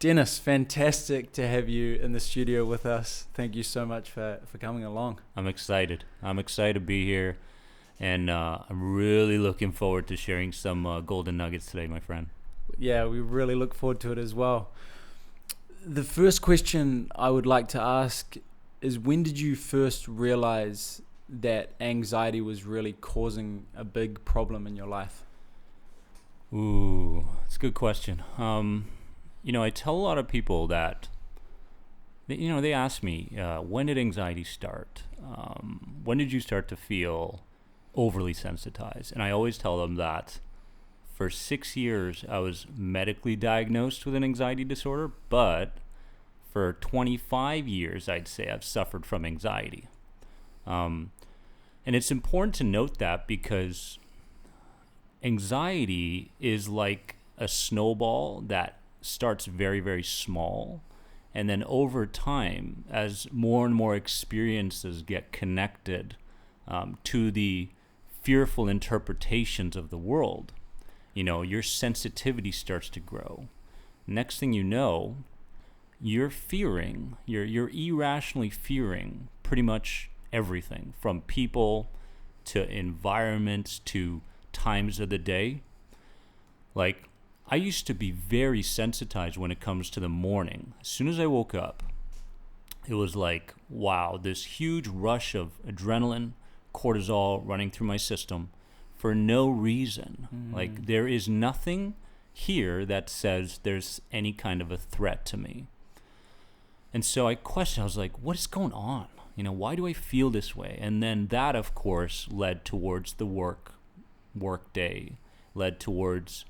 Dennis, fantastic to have you in the studio with us. Thank you so much for coming along. I'm excited. I'm excited to be here, and I'm really looking forward to sharing some golden nuggets today, my friend. Yeah, we really look forward to it as well. The first question I would like to ask is, when did you first realize that anxiety was really causing a big problem in your life? Ooh, that's a good question. I tell a lot of people that, they ask me, when did anxiety start? When did you start to feel overly sensitized? And I always tell them that for 6 years, I was medically diagnosed with an anxiety disorder, but for 25 years, I'd say I've suffered from anxiety. And it's important to note that because anxiety is like a snowball that starts very, very small. And then over time, as more and more experiences get connected to the fearful interpretations of the world, your sensitivity starts to grow. Next thing you know, you're irrationally fearing pretty much everything, from people to environments to times of the day. Like, I used to be very sensitized when it comes to the morning. As soon as I woke up, it was like, wow, this huge rush of adrenaline, cortisol running through my system for no reason. Like, there is nothing here that says there's any kind of a threat to me. And so I questioned, I was like, what is going on? Why do I feel this way? And then that, of course, led towards the work day, led towards,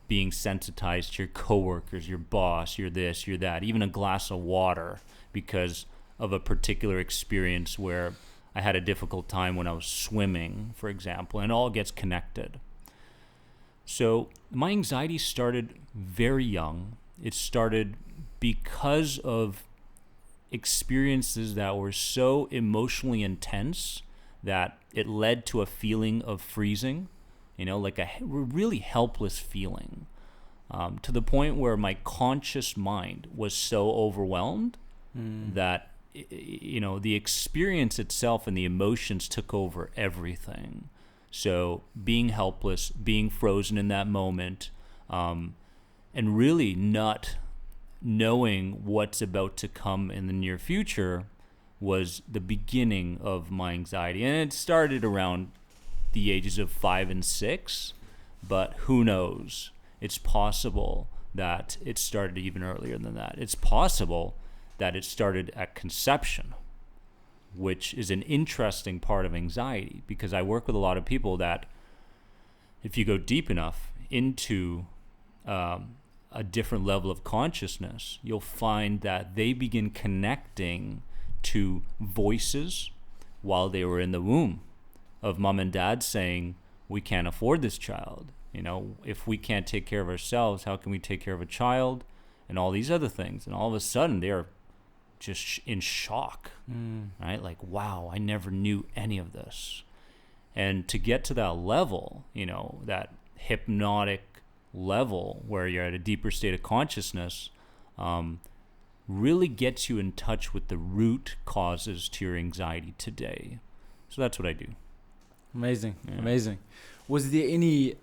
being sensitized to your coworkers, your boss, your this, your that, even a glass of water because of a particular experience where I had a difficult time when I was swimming, for example, and it all gets connected. So my anxiety started very young. It started because of experiences that were so emotionally intense that it led to a feeling of freezing, like a really helpless feeling, to the point where my conscious mind was so overwhelmed that, the experience itself and the emotions took over everything. So being helpless, being frozen in that moment, and really not knowing what's about to come in the near future was the beginning of my anxiety. And it started around the ages of 5 and 6, but who knows? It's possible that it started even earlier than that. It's possible that it started at conception, which is an interesting part of anxiety, because I work with a lot of people that, if you go deep enough into a different level of consciousness, you'll find that they begin connecting to voices while they were in the womb of mom and dad saying, we can't afford this child. If we can't take care of ourselves, how can we take care of a child? And all these other things. And all of a sudden, they're just in shock, right? Like, wow, I never knew any of this. And to get to that level, that hypnotic level where you're at a deeper state of consciousness, really gets you in touch with the root causes to your anxiety today. So that's what I do. Amazing. Was there any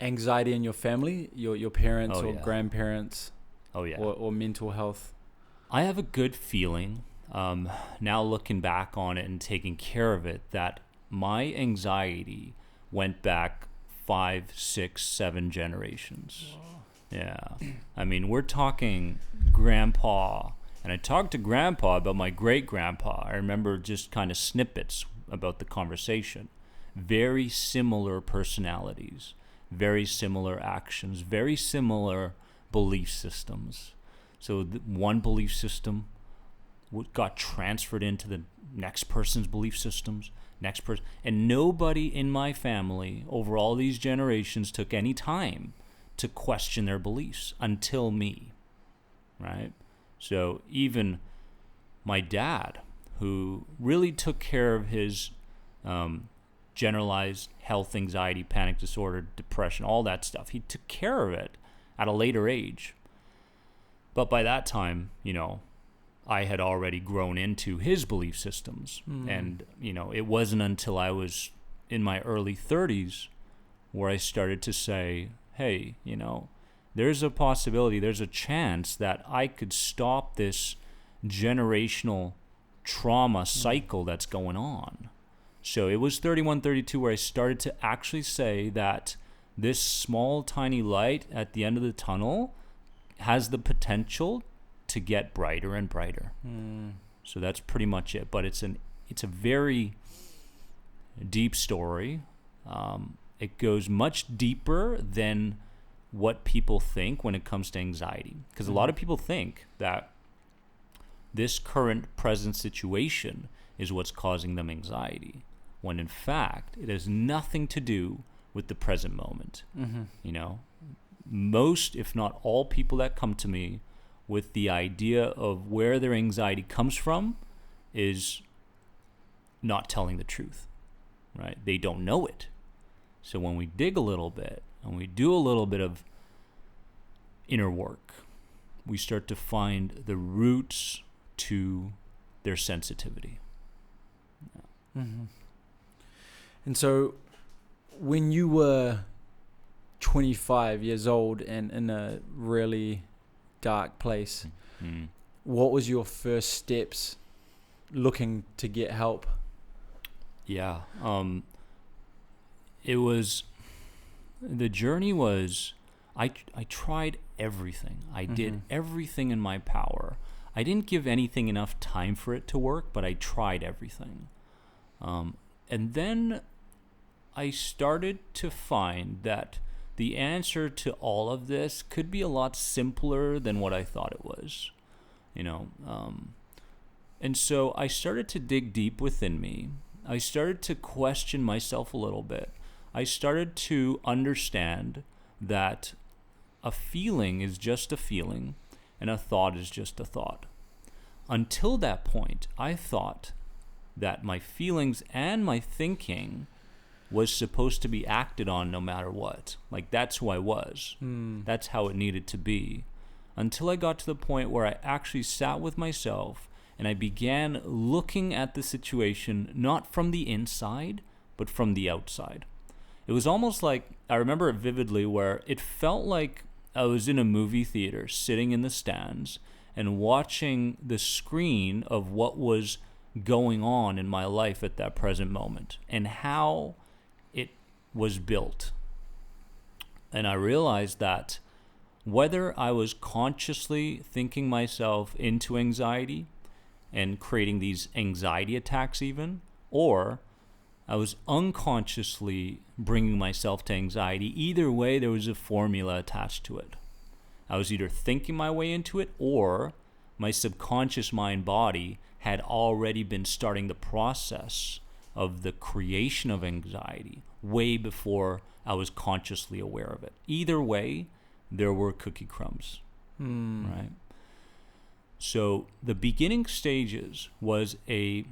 anxiety in your family, your parents or grandparents? Or mental health? I have a good feeling, now looking back on it and taking care of it, that my anxiety went back 5, 6, 7 generations. Wow. Yeah. I mean, we're talking grandpa. And I talked to grandpa about my great-grandpa. I remember just kind of snippets about the conversation. Very similar personalities, very similar actions, very similar belief systems. So one belief system got transferred into the next person's belief systems, and nobody in my family over all these generations took any time to question their beliefs until me, right? So even my dad, who really took care of his generalized health, anxiety, panic disorder, depression, all that stuff, he took care of it at a later age. But by that time, I had already grown into his belief systems. And, it wasn't until I was in my early 30s where I started to say, hey, there's a possibility, there's a chance that I could stop this generational trauma cycle that's going on. So it was 31, 32 where I started to actually say that this small, tiny light at the end of the tunnel has the potential to get brighter and brighter. So that's pretty much it. But it's a very deep story. It goes much deeper than what people think when it comes to anxiety. Because a lot of people think that this current present situation is what's causing them anxiety, when in fact it has nothing to do with the present moment. Most, if not all, people that come to me with the idea of where their anxiety comes from is not telling the truth, right? They don't know it. So when we dig a little bit and we do a little bit of inner work, we start to find the roots to their sensitivity. And so when you were 25 years old and in a really dark place, what was your first steps looking to get help? Yeah. The journey was, I tried everything. I did everything in my power. I didn't give anything enough time for it to work, but I tried everything. And then I started to find that the answer to all of this could be a lot simpler than what I thought it was, and so I started to dig deep within me. I started to question myself a little bit. I started to understand that a feeling is just a feeling and a thought is just a thought. Until that point, I thought that my feelings and my thinking was supposed to be acted on no matter what. Like, that's who I was. That's how it needed to be. Until I got to the point where I actually sat with myself and I began looking at the situation not from the inside, but from the outside. It was almost like, I remember it vividly, where it felt like I was in a movie theater sitting in the stands and watching the screen of what was going on in my life at that present moment and how it was built. And I realized that whether I was consciously thinking myself into anxiety and creating these anxiety attacks even, or I was unconsciously bringing myself to anxiety, either way there was a formula attached to it. I was either thinking my way into it, or my subconscious mind body had already been starting the process of the creation of anxiety way before I was consciously aware of it. Either way, there were cookie crumbs, right? So the beginning stages was an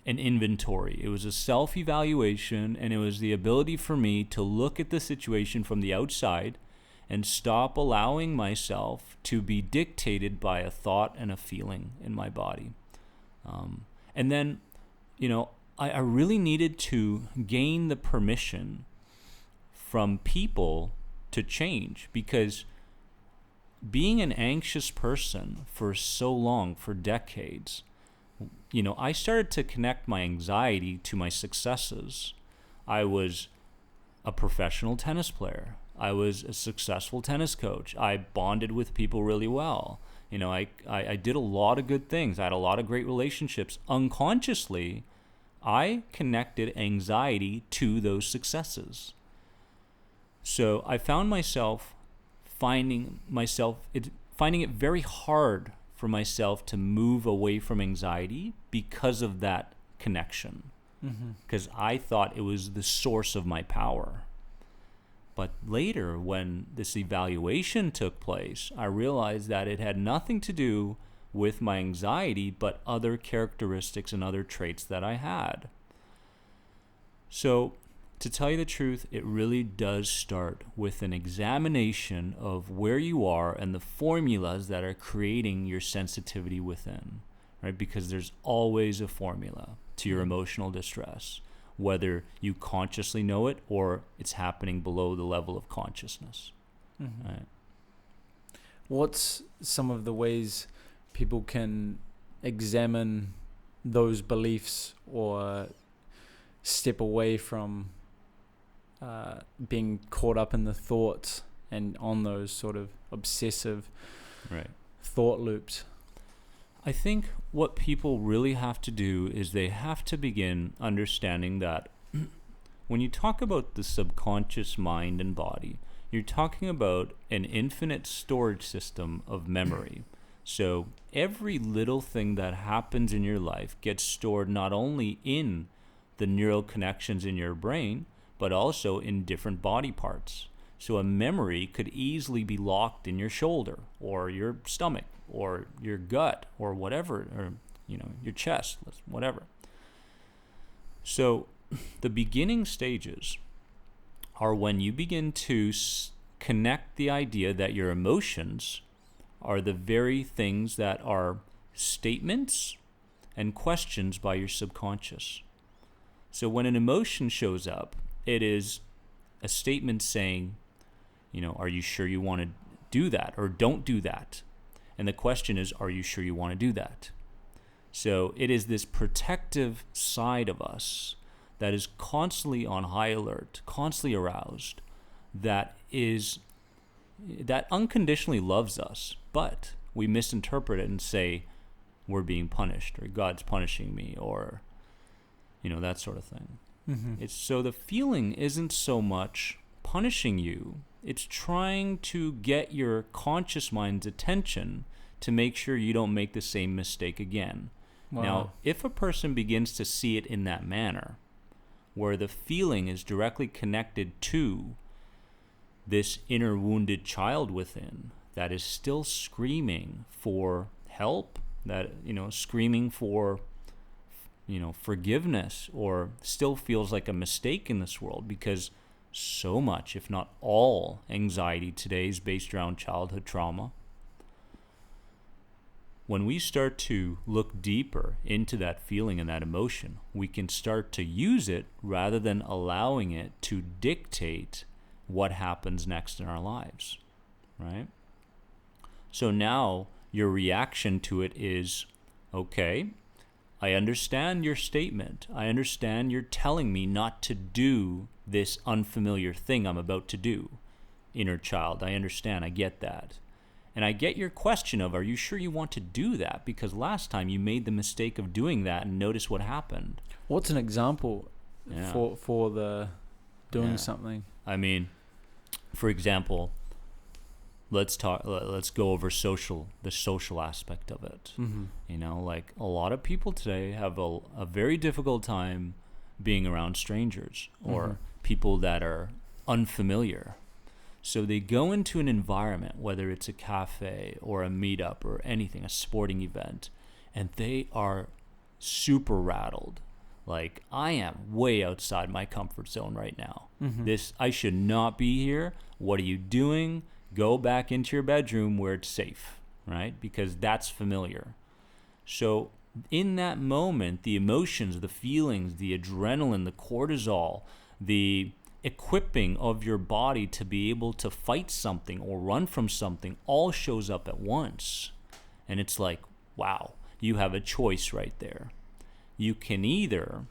inventory. It was a self-evaluation, and it was the ability for me to look at the situation from the outside and stop allowing myself to be dictated by a thought and a feeling in my body. And then, I really needed to gain the permission from people to change, because being an anxious person for so long, for decades, I started to connect my anxiety to my successes. I was a professional tennis player. I was a successful tennis coach. I bonded with people really well. I did a lot of good things. I had a lot of great relationships. Unconsciously, I connected anxiety to those successes. So I found myself finding it very hard for myself to move away from anxiety because of that connection. Because I thought it was the source of my power. But later, when this evaluation took place, I realized that it had nothing to do with my anxiety, but other characteristics and other traits that I had. So To tell you the truth, it really does start with an examination of where you are and the formulas that are creating your sensitivity within, right? Because there's always a formula to your emotional distress, whether you consciously know it or it's happening below the level of consciousness. Mm-hmm. Right? What's some of the ways people can examine those beliefs or step away from being caught up in the thoughts and on those sort of obsessive Right. thought loops? I think what people really have to do is they have to begin understanding that when you talk about the subconscious mind and body, you're talking about an infinite storage system of memory. So every little thing that happens in your life gets stored not only in the neural connections in your brain, but also in different body parts. So a memory could easily be locked in your shoulder or your stomach or your gut or whatever, or your chest, whatever. So the beginning stages are when you begin to connect the idea that your emotions are the very things that are statements and questions by your subconscious. So when an emotion shows up, it is a statement saying, are you sure you want to do that or don't do that? And the question is, are you sure you want to do that? So it is this protective side of us that is constantly on high alert, constantly aroused, that unconditionally loves us, but we misinterpret it and say we're being punished or God's punishing me or that sort of thing. Mm-hmm. It's so the feeling isn't so much punishing you, it's trying to get your conscious mind's attention to make sure you don't make the same mistake again. Wow. Now, if a person begins to see it in that manner, where the feeling is directly connected to this inner wounded child within that is still screaming for help, that screaming for forgiveness, or still feels like a mistake in this world, because so much, if not all, anxiety today is based around childhood trauma. When we start to look deeper into that feeling and that emotion, we can start to use it rather than allowing it to dictate what happens next in our lives, right? So now your reaction to it is, okay, I understand your statement. I understand you're telling me not to do this unfamiliar thing I'm about to do. Inner child, I understand. I get that. And I get your question of, are you sure you want to do that? Because last time you made the mistake of doing that and notice what happened. What's an example for the doing something? I mean, for example, let's go over the social aspect of it. Mm-hmm. Like a lot of people today have a very difficult time being around strangers or people that are unfamiliar. So they go into an environment, whether it's a cafe or a meetup or anything, a sporting event, and they are super rattled. Like, I am way outside my comfort zone right now. Mm-hmm. I should not be here. What are you doing? Go back into your bedroom where it's safe, right? Because that's familiar. So in that moment, the emotions, the feelings, the adrenaline, the cortisol, the equipping of your body to be able to fight something or run from something all shows up at once. And it's like, wow, you have a choice right there. You can either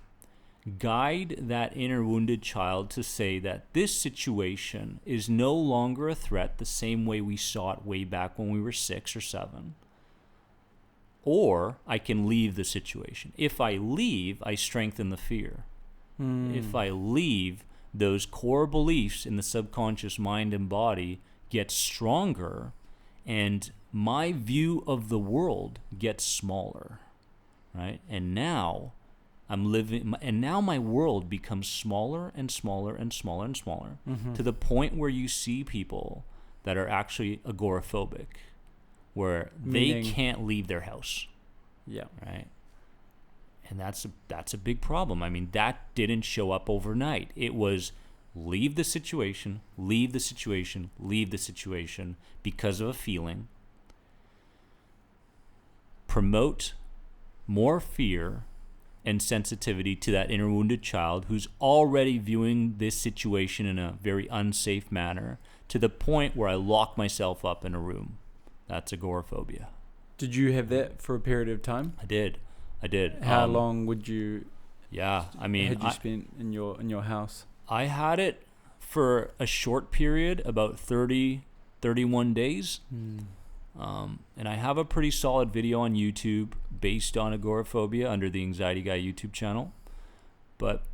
guide that inner wounded child to say that this situation is no longer a threat the same way we saw it way back when we were 6 or 7. Or I can leave the situation. If I leave, I strengthen the fear. If I leave, those core beliefs in the subconscious mind and body get stronger, and my view of the world gets smaller, right? And now now my world becomes smaller and smaller and smaller and smaller, to the point where you see people that are actually agoraphobic, where they can't leave their house. Yeah. Right. And that's a big problem. I mean, that didn't show up overnight. It was leave the situation, leave the situation, leave the situation because of a feeling. Promote more fear and sensitivity to that inner wounded child who's already viewing this situation in a very unsafe manner, to the point where I lock myself up in a room. That's agoraphobia. Did you have that for a period of time? I did. How long would you? Yeah, I mean, had you spent in your house? I had it for a short period, about 30, 31 days. And I have a pretty solid video on YouTube based on agoraphobia under the Anxiety Guy YouTube channel. But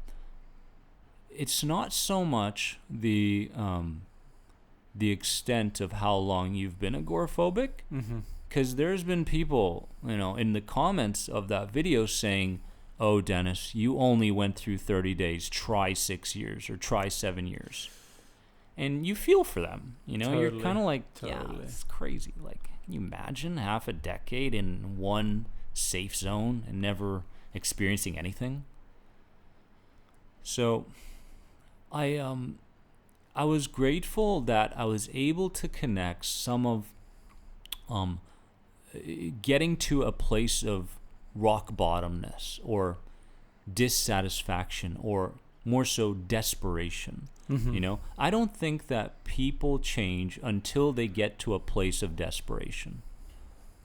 it's not so much the extent of how long you've been agoraphobic. Because there's been people, in the comments of that video saying, "Oh, Dennis, you only went through 30 days. Try 6 years or try 7 years." And you feel for them. You're kind of like, yeah, it's crazy. Like, can you imagine half a decade in one safe zone and never experiencing anything? So I was grateful that I was able to connect some of getting to a place of rock bottomness or dissatisfaction, or more so desperation. I don't think that people change until they get to a place of desperation.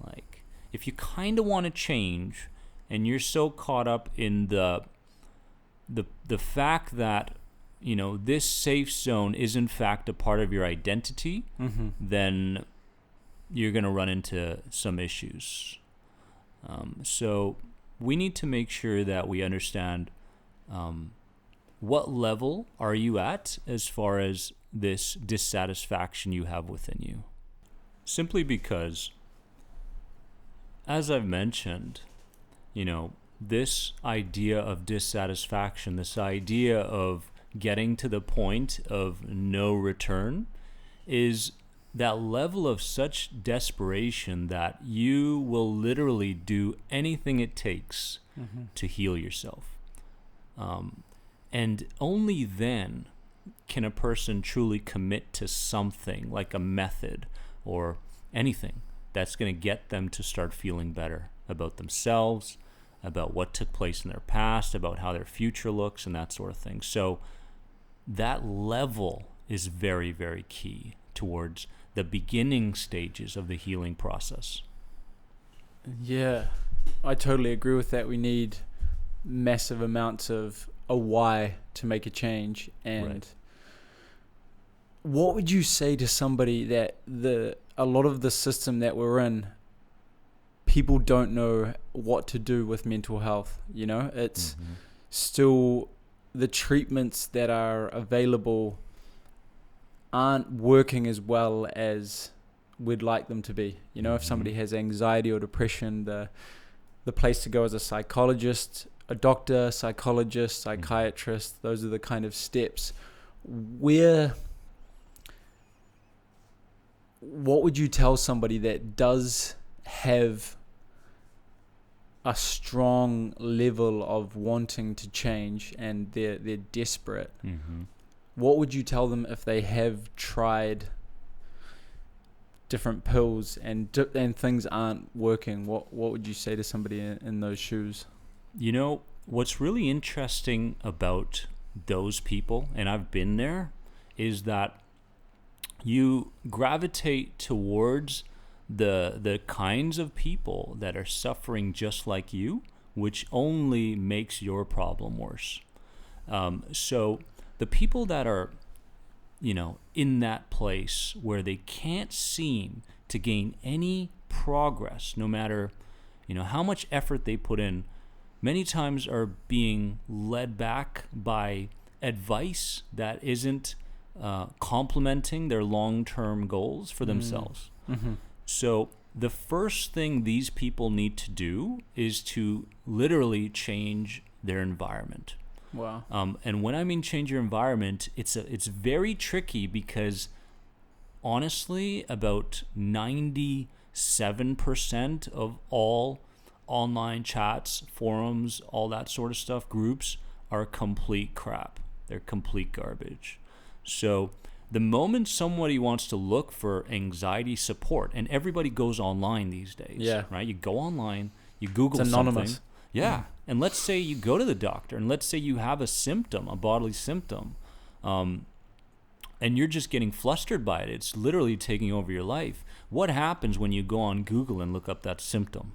Like, if you kind of want to change and you're so caught up in the fact that this safe zone is in fact a part of your identity, then you're going to run into some issues. So we need to make sure that we understand what level are you at as far as this dissatisfaction you have within you. Simply because, as I've mentioned, this idea of dissatisfaction, this idea of getting to the point of no return, is that level of such desperation that you will literally do anything it takes to heal yourself. And only then can a person truly commit to something like a method or anything that's going to get them to start feeling better about themselves, about what took place in their past, about how their future looks, and that sort of thing. So that level is very, very key towards the beginning stages of the healing process. Yeah, I totally agree with that. We need massive amounts of a why to make a change. And what would you say to somebody that a lot of the system that we're in, people don't know what to do with mental health? It's still, the treatments that are available aren't working as well as we'd like them to be. If somebody has anxiety or depression, the place to go is a psychologist, a doctor, psychologist, psychiatrist. Those are the kind of steps. What would you tell somebody that does have a strong level of wanting to change and they're desperate? What would you tell them if they have tried different pills and things aren't working? What would you say to somebody in those shoes? What's really interesting about those people, and I've been there, is that you gravitate towards the kinds of people that are suffering just like you, which only makes your problem worse. So the people that are, in that place where they can't seem to gain any progress, no matter, how much effort they put in, many times are being led back by advice that isn't complementing their long-term goals for themselves. So the first thing these people need to do is to literally change their environment. Wow. And when I mean change your environment, it's very tricky, because honestly, about 97% of all online chats, forums, all that sort of stuff, groups are complete crap. They're complete garbage. So the moment somebody wants to look for anxiety support, and everybody goes online these days, right? You go online, you Google it's anonymous. something. Yeah. And let's say you go to the doctor, and let's say you have a symptom, a bodily symptom, and you're just getting flustered by it. It's literally taking over your life. What happens when you go on Google and look up that symptom?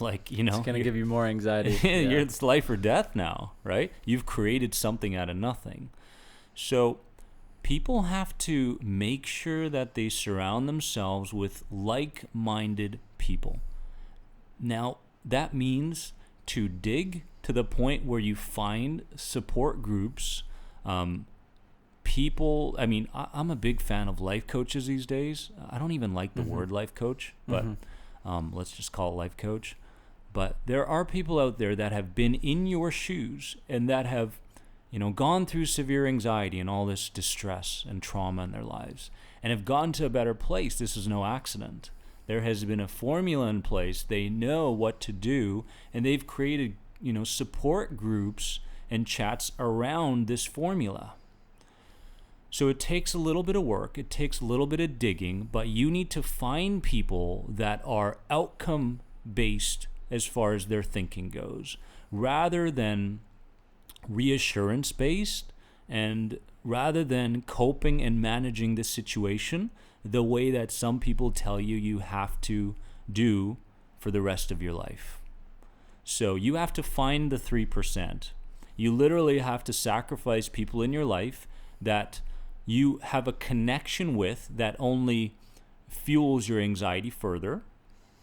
Like, you know, it's going to give you more anxiety. It's life or death now, right? You've created something out of nothing. So people have to make sure that they surround themselves with like-minded people. Now, that means to dig to the point where you find support groups, people. I mean, I'm a big fan of life coaches these days. I don't even like the word life coach, but let's just call it life coach. But there are people out there that have been in your shoes and that have, you know, gone through severe anxiety and all this distress and trauma in their lives and have gotten to a better place. This is no accident. There has been a formula in place. They know what to do, and they've created, you know, support groups and chats around this formula. So it takes a little bit of work. It takes a little bit of digging, but you need to find people that are outcome-based as far as their thinking goes, rather than reassurance-based, and rather than coping and managing the situation the way that some people tell you you have to do for the rest of your life. So you have to find the 3%. You literally have to sacrifice people in your life that you have a connection with that only fuels your anxiety further,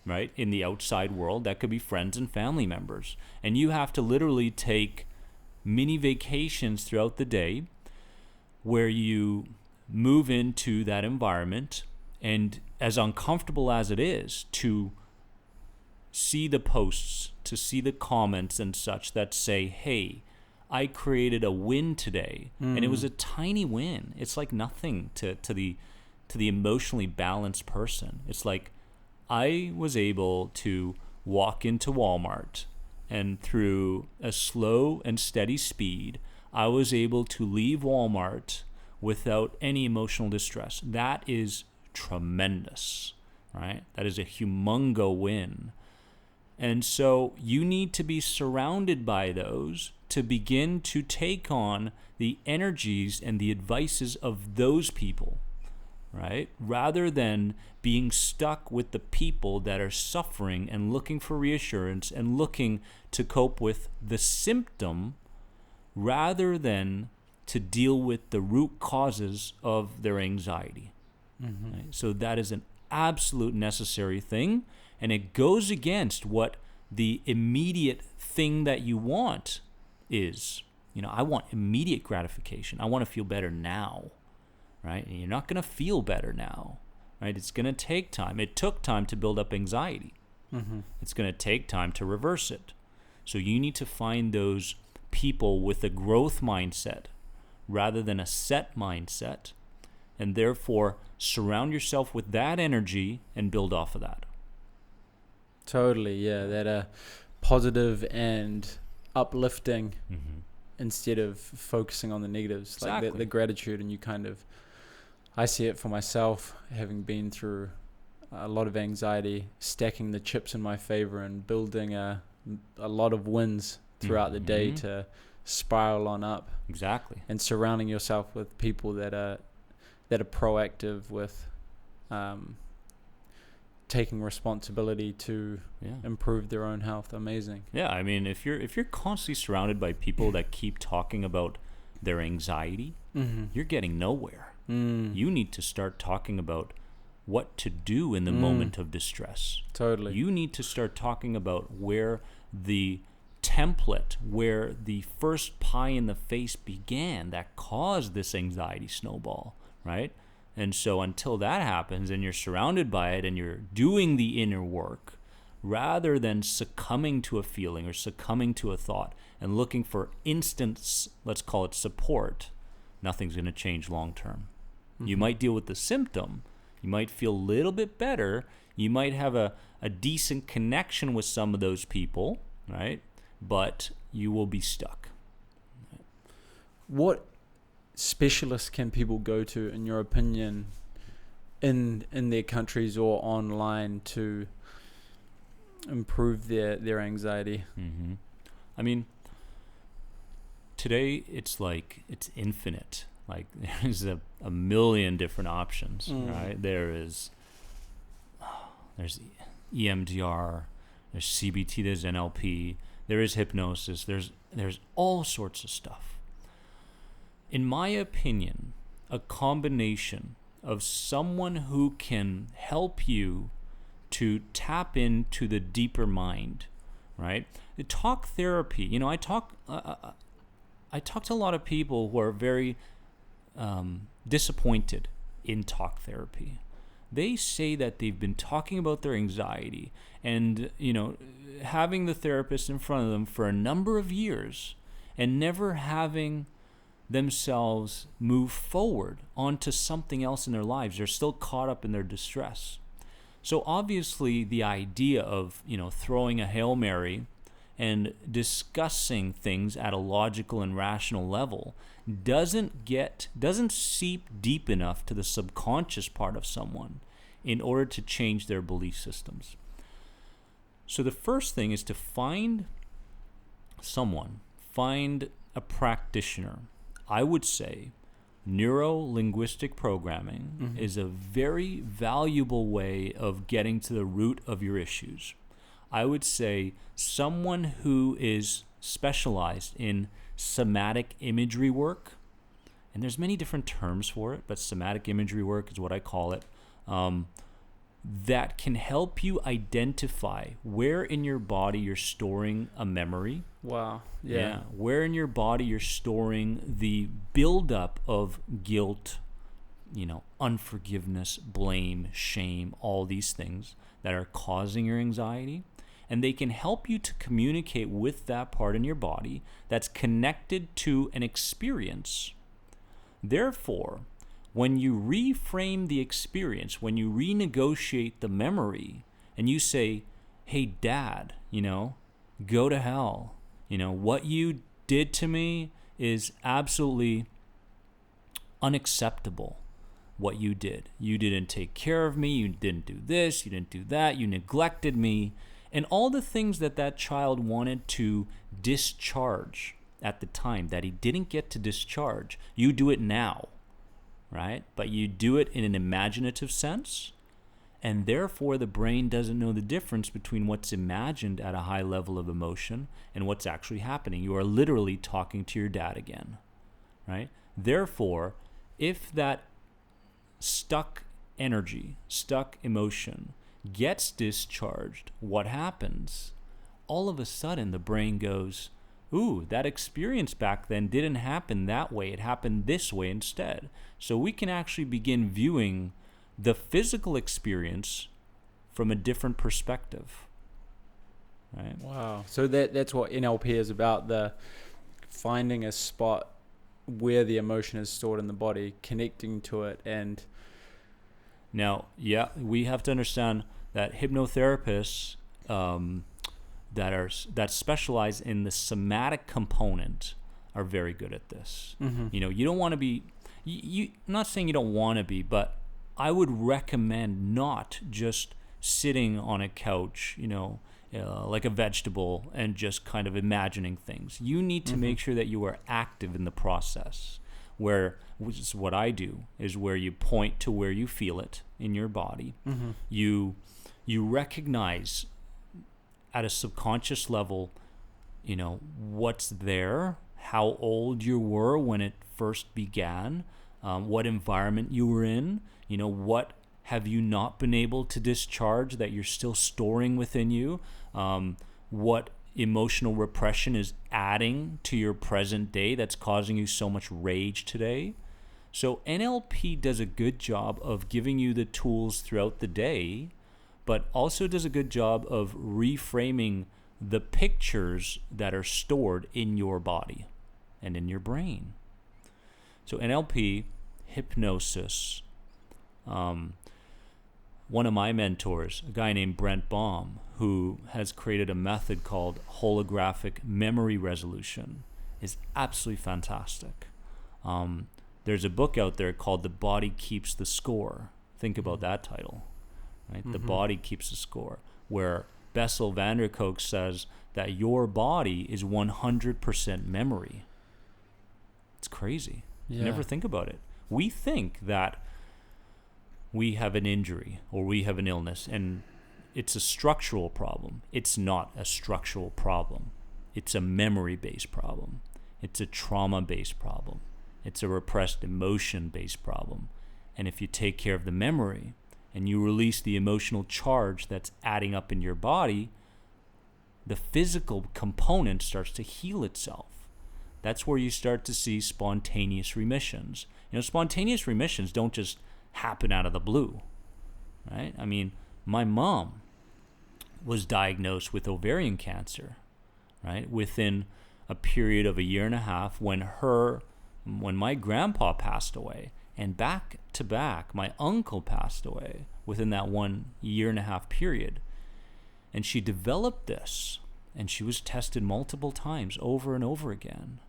right? In the outside world, that could be friends and family members. And you have to literally take mini vacations throughout the day where you move into that environment, and as uncomfortable as it is, to see the posts, to see the comments and such that say, hey, I created a win today, and it was a tiny win. It's like nothing to the emotionally balanced person. It's like, I was able to walk into Walmart, and through a slow and steady speed, I was able to leave Walmart without any emotional distress. That is tremendous, right? That is a humongo win. And so you need to be surrounded by those to begin to take on the energies and the advices of those people, right? Rather than being stuck with the people that are suffering and looking for reassurance and looking to cope with the symptom, rather than to deal with the root causes of their anxiety. Right? So that is an absolute necessary thing, and it goes against what the immediate thing that you want is. You know, I want immediate gratification. I want to feel better now, right? And you're not going to feel better now, right? It's going to take time. It took time to build up anxiety. It's going to take time to reverse it. So you need to find those people with a growth mindset rather than a set mindset, and therefore surround yourself with that energy and build off of that. Totally, yeah. That positive and uplifting instead of focusing on the negatives. Exactly. Like the gratitude, and you kind of, I see it for myself, having been through a lot of anxiety, stacking the chips in my favor and building a lot of wins throughout the day to spiral on up. Exactly. And surrounding yourself with people that are proactive with taking responsibility to improve their own health. Amazing. Yeah, I mean, if you're constantly surrounded by people that keep talking about their anxiety, you're getting nowhere. You need to start talking about what to do in the moment of distress. Totally. You need to start talking about where the template, where the first pie in the face began that caused this anxiety snowball, right? And so until that happens and you're surrounded by it and you're doing the inner work, rather than succumbing to a feeling or succumbing to a thought and looking for instant, let's call it support, nothing's going to change long term. You might deal with the symptom. You might feel a little bit better. You might have a decent connection with some of those people, right? But you will be stuck. What specialists can people go to, in your opinion, in their countries or online to improve their anxiety? Mm-hmm. I mean, today it's infinite. Like there's a million different options, right? There's EMDR, there's CBT, there's NLP, there is hypnosis, there's all sorts of stuff. In my opinion, a combination of someone who can help you to tap into the deeper mind, right? The talk therapy, I talk to a lot of people who are very disappointed in talk therapy. They say that they've been talking about their anxiety and, having the therapist in front of them for a number of years and never having themselves move forward onto something else in their lives. They're still caught up in their distress. So obviously the idea of, throwing a Hail Mary and discussing things at a logical and rational level doesn't seep deep enough to the subconscious part of someone in order to change their belief systems. So the first thing is to find a practitioner. I would say neuro-linguistic programming is a very valuable way of getting to the root of your issues. I would say someone who is specialized in somatic imagery work, and there's many different terms for it, but somatic imagery work is what I call it, that can help you identify where in your body you're storing a memory. Wow. Yeah. Where in your body you're storing the buildup of guilt, unforgiveness, blame, shame, all these things that are causing your anxiety. And they can help you to communicate with that part in your body that's connected to an experience. Therefore, when you reframe the experience, when you renegotiate the memory, and you say, hey, Dad, go to hell. What you did to me is absolutely unacceptable. What you did. You didn't take care of me. You didn't do this. You didn't do that. You neglected me. And all the things that child wanted to discharge at the time that he didn't get to discharge, you do it now, right? But you do it in an imaginative sense, and therefore the brain doesn't know the difference between what's imagined at a high level of emotion and what's actually happening. You are literally talking to your dad again, right? Therefore, if that stuck energy, stuck emotion gets discharged, what happens? All of a sudden, the brain goes, ooh, that experience back then didn't happen that way. It happened this way instead. So we can actually begin viewing the physical experience from a different perspective. Right? Wow. So that's what NLP is about, the finding a spot where the emotion is stored in the body, connecting to it. And now, we have to understand that hypnotherapists that specialize in the somatic component are very good at this. You don't want to be, I'm not saying you don't want to be, but I would recommend not just sitting on a couch, like a vegetable and just kind of imagining things. You need to make sure that you are active in the process, which is what I do, is where you point to where you feel it in your body. You recognize at a subconscious level, what's there, how old you were when it first began, what environment you were in, what have you not been able to discharge that you're still storing within you, what emotional repression is adding to your present day that's causing you so much rage today. So NLP does a good job of giving you the tools throughout the day, but also does a good job of reframing the pictures that are stored in your body and in your brain. So NLP, hypnosis, one of my mentors, a guy named Brent Baum, who has created a method called holographic memory resolution, is absolutely fantastic. There's a book out there called The Body Keeps the Score. Think about that title, right? The Body Keeps the Score, where Bessel van der Kolk says that your body is 100% memory. It's crazy. Yeah. You never think about it. We think that we have an injury or we have an illness and it's a structural problem. It's not a structural problem. It's a memory-based problem. It's a trauma-based problem. It's a repressed emotion-based problem. And if you take care of the memory and you release the emotional charge that's adding up in your body, the physical component starts to heal itself. That's where you start to see spontaneous remissions. You know, spontaneous remissions don't just happen out of the blue, right? I mean, my mom was diagnosed with ovarian cancer, right? Within a period of 1.5 years when my grandpa passed away, and back to back, my uncle passed away within that 1.5 year period. And she developed this, and she was tested multiple times over and over again.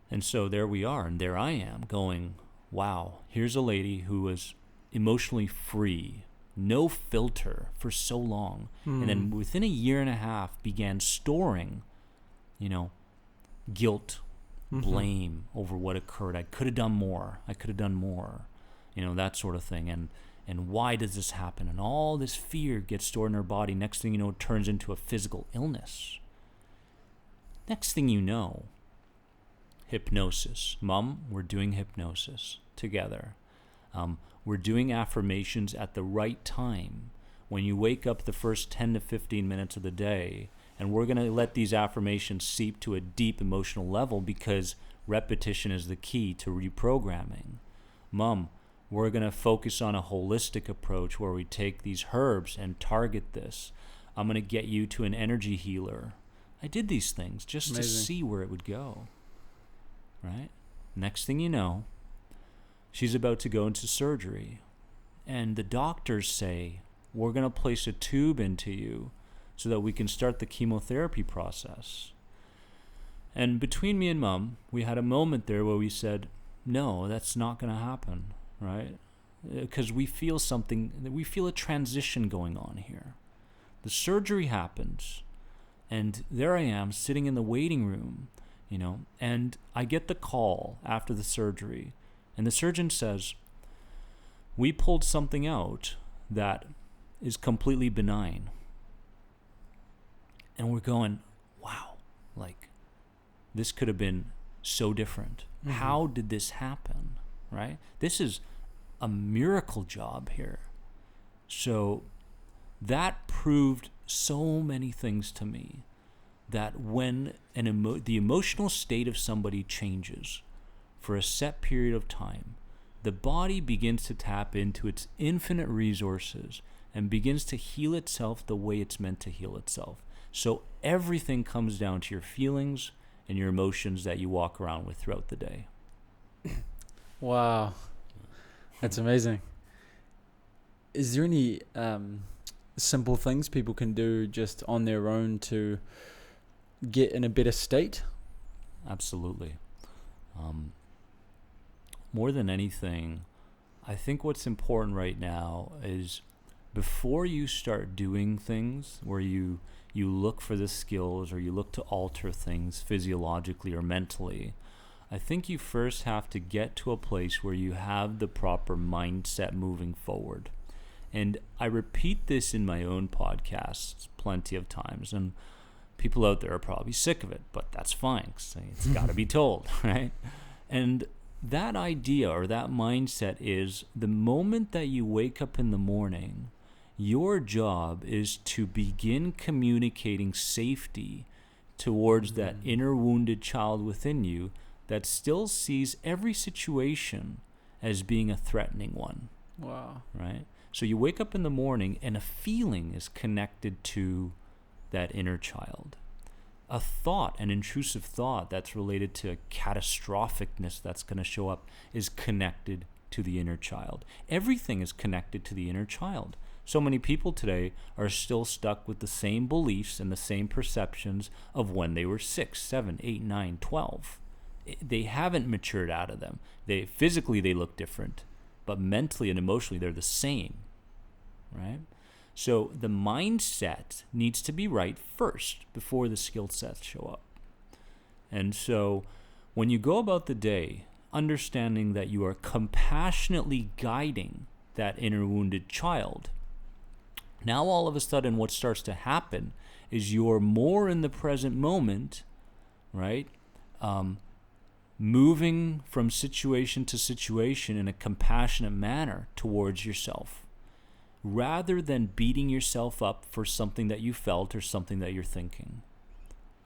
And so there we are, and there I am going, wow, here's a lady who was emotionally free, no filter for so long. And then within 1.5 years began storing, guilt, blame over what occurred. I could have done more. That sort of thing. And why does this happen? And all this fear gets stored in her body. Next thing you know, it turns into a physical illness. Next thing you know, hypnosis. Mom, we're doing hypnosis together. We're doing affirmations at the right time. When you wake up the first 10 to 15 minutes of the day, and we're going to let these affirmations seep to a deep emotional level because repetition is the key to reprogramming. Mom, we're going to focus on a holistic approach where we take these herbs and target this. I'm going to get you to an energy healer. I did these things just to see where it would go. Right? Next thing you know, she's about to go into surgery. And the doctors say, we're going to place a tube into you so that we can start the chemotherapy process. And between me and Mom, we had a moment there where we said, no, that's not going to happen, right? Because we feel a transition going on here. The surgery happens, and there I am sitting in the waiting room, and I get the call after the surgery, and the surgeon says, we pulled something out that is completely benign. And we're going, wow, this could have been so different. How did this happen, right? This is a miracle job here. So that proved so many things to me, that when the emotional state of somebody changes for a set period of time, the body begins to tap into its infinite resources and begins to heal itself the way it's meant to heal itself. So everything comes down to your feelings and your emotions that you walk around with throughout the day. Wow. That's amazing. Is there any simple things people can do just on their own to get in a better state? Absolutely. More than anything, I think what's important right now is before you start doing things where you look for the skills or you look to alter things physiologically or mentally, I think you first have to get to a place where you have the proper mindset moving forward. And I repeat this in my own podcasts plenty of times, and people out there are probably sick of it, but that's fine. It's got to be told, right? And that idea or that mindset is the moment that you wake up in the morning, your job is to begin communicating safety towards that inner wounded child within you that still sees every situation as being a threatening one. Wow. Right? So you wake up in the morning and a feeling is connected to that inner child. A thought, an intrusive thought that's related to catastrophicness that's going to show up is connected to the inner child. Everything is connected to the inner child. So many people today are still stuck with the same beliefs and the same perceptions of when they were 6, 7, 8, 9, 12. They haven't matured out of them. Physically they look different, but mentally and emotionally they're the same, right? So the mindset needs to be right first before the skill sets show up. And so when you go about the day, understanding that you are compassionately guiding that inner wounded child, now all of a sudden what starts to happen is you're more in the present moment, right? Moving from situation to situation in a compassionate manner towards yourself, rather than beating yourself up for something that you felt or something that you're thinking,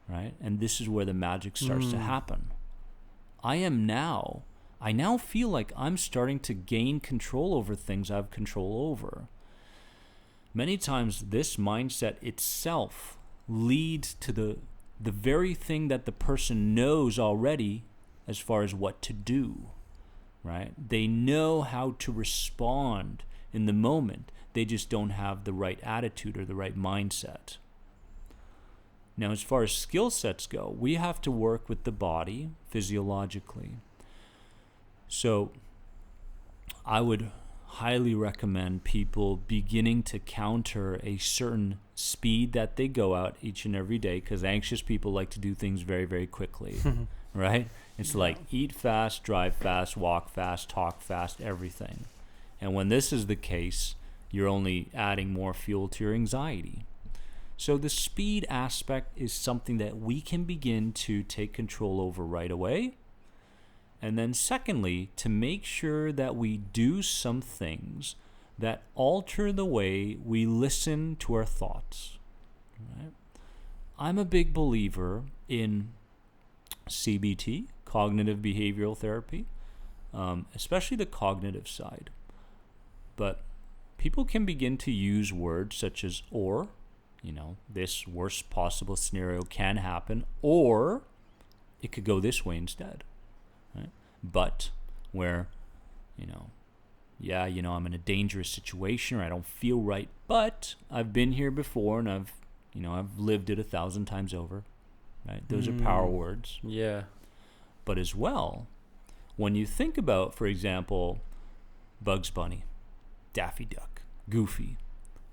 right? And this is where the magic starts to happen. I now feel like I'm starting to gain control over things I have control over. Many times this mindset itself leads to the very thing that the person knows already as far as what to do, right? They know how to respond in the moment. They just don't have the right attitude or the right mindset. Now, as far as skill sets go, we have to work with the body physiologically. So I would highly recommend people beginning to counter a certain speed that they go out each and every day, because anxious people like to do things very, very quickly, right? It's like eat fast, drive fast, walk fast, talk fast, everything. And when this is the case, you're only adding more fuel to your anxiety. So the speed aspect is something that we can begin to take control over right away. And then secondly, to make sure that we do some things that alter the way we listen to our thoughts. Right? I'm a big believer in CBT, cognitive behavioral therapy, especially the cognitive side. But people can begin to use words such as or, this worst possible scenario can happen, or it could go this way instead. Right? But where, I'm in a dangerous situation or I don't feel right, but I've been here before and I've lived it 1,000 times over. Right? Those are power words. Yeah. But as well, when you think about, for example, Bugs Bunny, Daffy Duck, Goofy,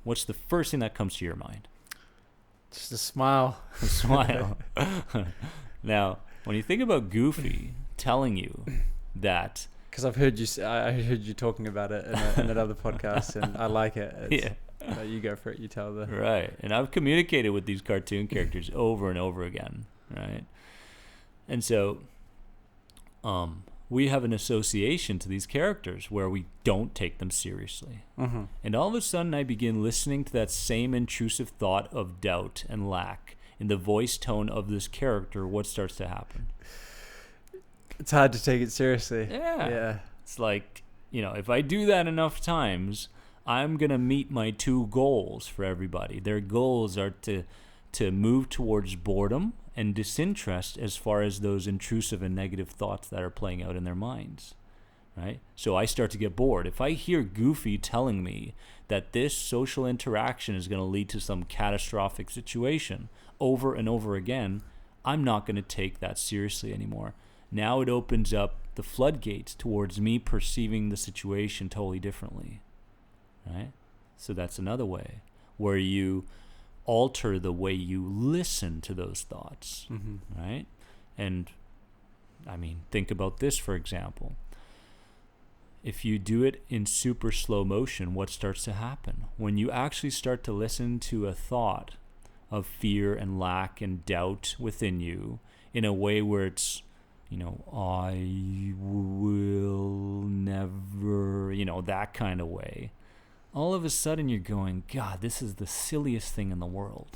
what's the first thing that comes to your mind? Just a smile. A smile. Now, when you think about Goofy telling you that, because I heard you talking about it in another podcast, and I like it. You go for it. You tell the right. And I've communicated with these cartoon characters over and over again, right? And so, we have an association to these characters where we don't take them seriously. Mm-hmm. And all of a sudden, I begin listening to that same intrusive thought of doubt and lack in the voice tone of this character. What starts to happen? It's hard to take it seriously. Yeah. It's like, if I do that enough times, I'm going to meet my two goals for everybody. Their goals are to move towards boredom and disinterest as far as those intrusive and negative thoughts that are playing out in their minds, right? So I start to get bored. If I hear Goofy telling me that this social interaction is going to lead to some catastrophic situation over and over again, I'm not going to take that seriously anymore. Now it opens up the floodgates towards me perceiving the situation totally differently, right? So that's another way where you alter the way you listen to those thoughts, right? And think about this, for example. If you do it in super slow motion, what starts to happen? When you actually start to listen to a thought of fear and lack and doubt within you in a way where it's, I will never, that kind of way, all of a sudden you're going, God, this is the silliest thing in the world,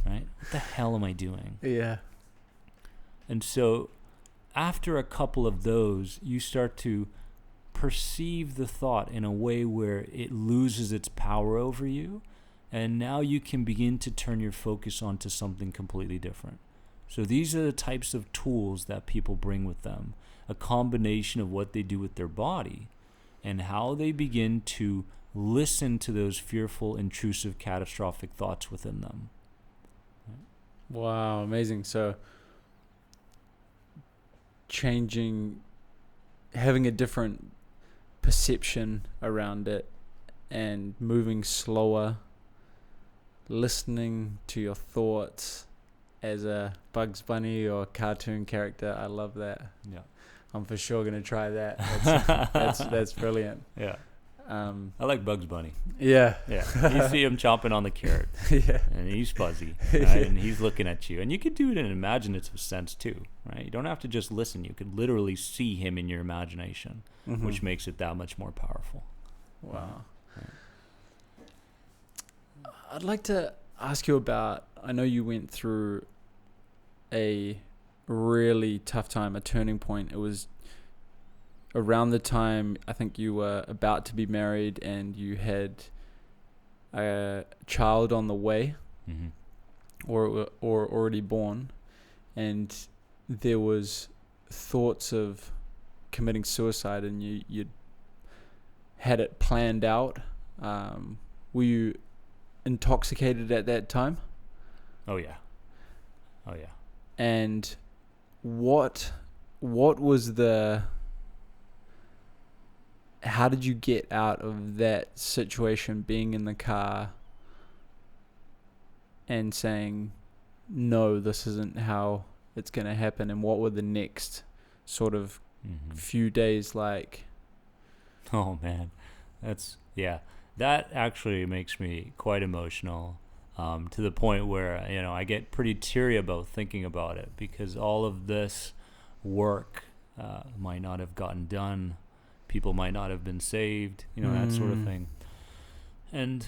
right? What the hell am I doing? Yeah. And so after a couple of those, you start to perceive the thought in a way where it loses its power over you, and now you can begin to turn your focus onto something completely different. So these are the types of tools that people bring with them, a combination of what they do with their body, and how they begin to listen to those fearful, intrusive, catastrophic thoughts within them. Wow, amazing. So having a different perception around it and moving slower, listening to your thoughts as a Bugs Bunny or cartoon character. I love that. Yeah. I'm for sure going to try that. That's brilliant. Yeah. I like Bugs Bunny. Yeah. Yeah. You see him chomping on the carrot. Yeah. And he's fuzzy. Right? And he's looking at you. And you could do it in an imaginative sense too, right? You don't have to just listen. You could literally see him in your imagination, which makes it that much more powerful. Wow. I'd like to ask you about, I know you went through a really tough time, a turning point. It was around the time I think you were about to be married and you had a child on the way, or already born, and there was thoughts of committing suicide, and you had it planned out. Were you intoxicated at that time? Oh yeah. And what was how did you get out of that situation, being in the car and saying, no, this isn't how it's going to happen? And what were the next sort of few days like? Oh man, that actually makes me quite emotional, to the point where, I get pretty teary about thinking about it, because all of this work might not have gotten done. People might not have been saved, that sort of thing. And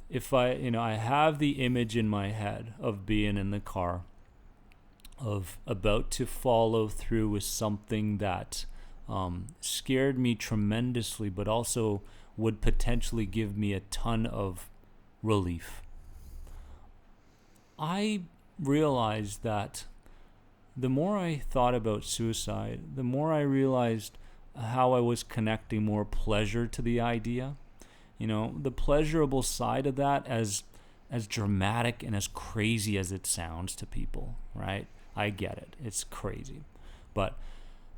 if I have the image in my head of being in the car, of about to follow through with something that scared me tremendously, but also would potentially give me a ton of relief. I realized that the more I thought about suicide, the more I realized how I was connecting more pleasure to the idea. The pleasurable side of that, as dramatic and as crazy as it sounds to people, right? I get it. It's crazy. But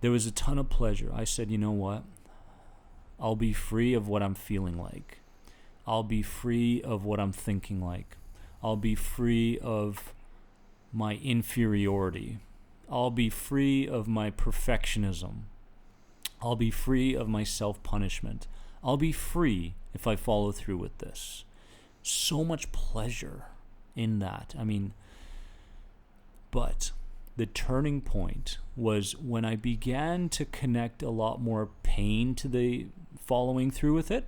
there was a ton of pleasure. I said, you know what? I'll be free of what I'm feeling like. I'll be free of what I'm thinking like. I'll be free of my inferiority. I'll be free of my perfectionism. I'll be free of my self-punishment. I'll be free if I follow through with this. So much pleasure in that. But the turning point was when I began to connect a lot more pain to the following through with it,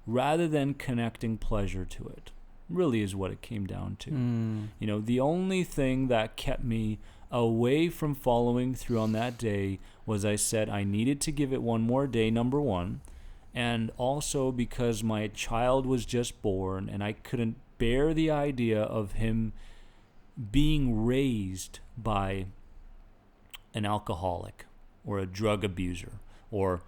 rather than connecting pleasure to it. Really is what it came down to. The only thing that kept me away from following through on that day was, I said I needed to give it one more day, number one, and also because my child was just born and I couldn't bear the idea of him being raised by an alcoholic or a drug abuser or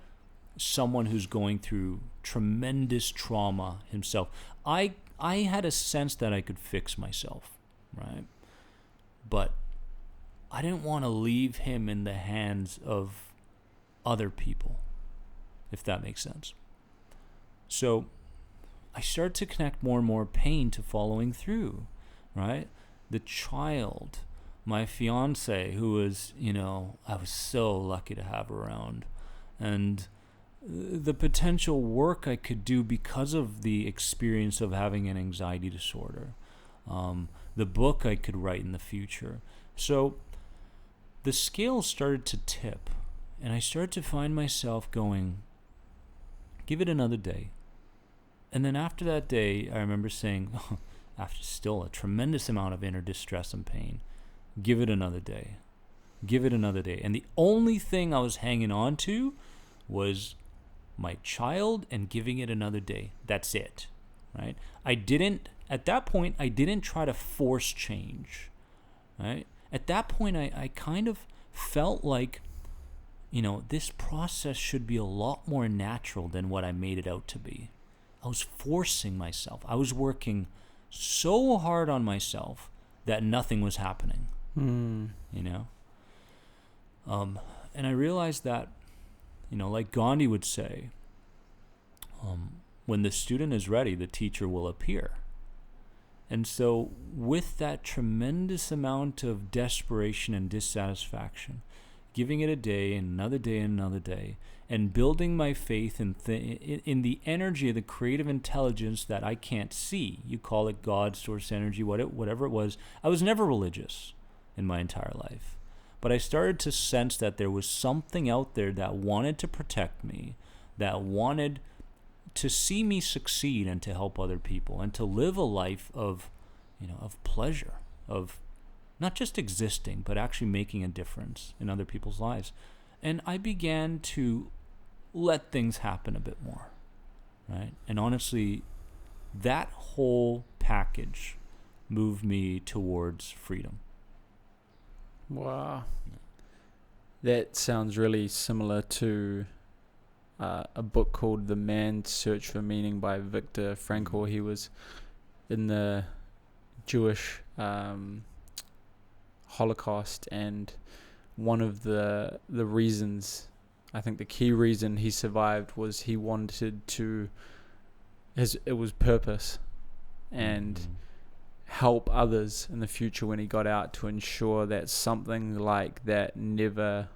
someone who's going through tremendous trauma himself. I had a sense that I could fix myself, right? But I didn't want to leave him in the hands of other people, if that makes sense. So I started to connect more and more pain to following through, right? The child, my fiance, who was, I was so lucky to have around, and the potential work I could do because of the experience of having an anxiety disorder, the book I could write in the future. So the scale started to tip, and I started to find myself going, give it another day. And then after that day, I remember saying, after still a tremendous amount of inner distress and pain, give it another day. Give it another day. And the only thing I was hanging on to was my child and giving it another day. That's it, right? At that point, I didn't try to force change, right? At that point, I kind of felt like this process should be a lot more natural than what I made it out to be. I was forcing myself. I was working so hard on myself that nothing was happening. And I realized that, like Gandhi would say, when the student is ready, the teacher will appear. And so with that tremendous amount of desperation and dissatisfaction, giving it a day and another day and another day, and building my faith in the energy of the creative intelligence that I can't see. You call it God, source energy, whatever it was. I was never religious in my entire life. But I started to sense that there was something out there that wanted to protect me, that wanted to see me succeed and to help other people and to live a life of pleasure, of not just existing, but actually making a difference in other people's lives. And I began to let things happen a bit more, right? And honestly, that whole package moved me towards freedom. Wow. That sounds really similar to a book called The Man's Search for Meaning by Viktor Frankl. He was in the Jewish Holocaust, and one of the reasons, I think the key reason he survived was he wanted to, it was purpose, and help others in the future when he got out, to ensure that something like that never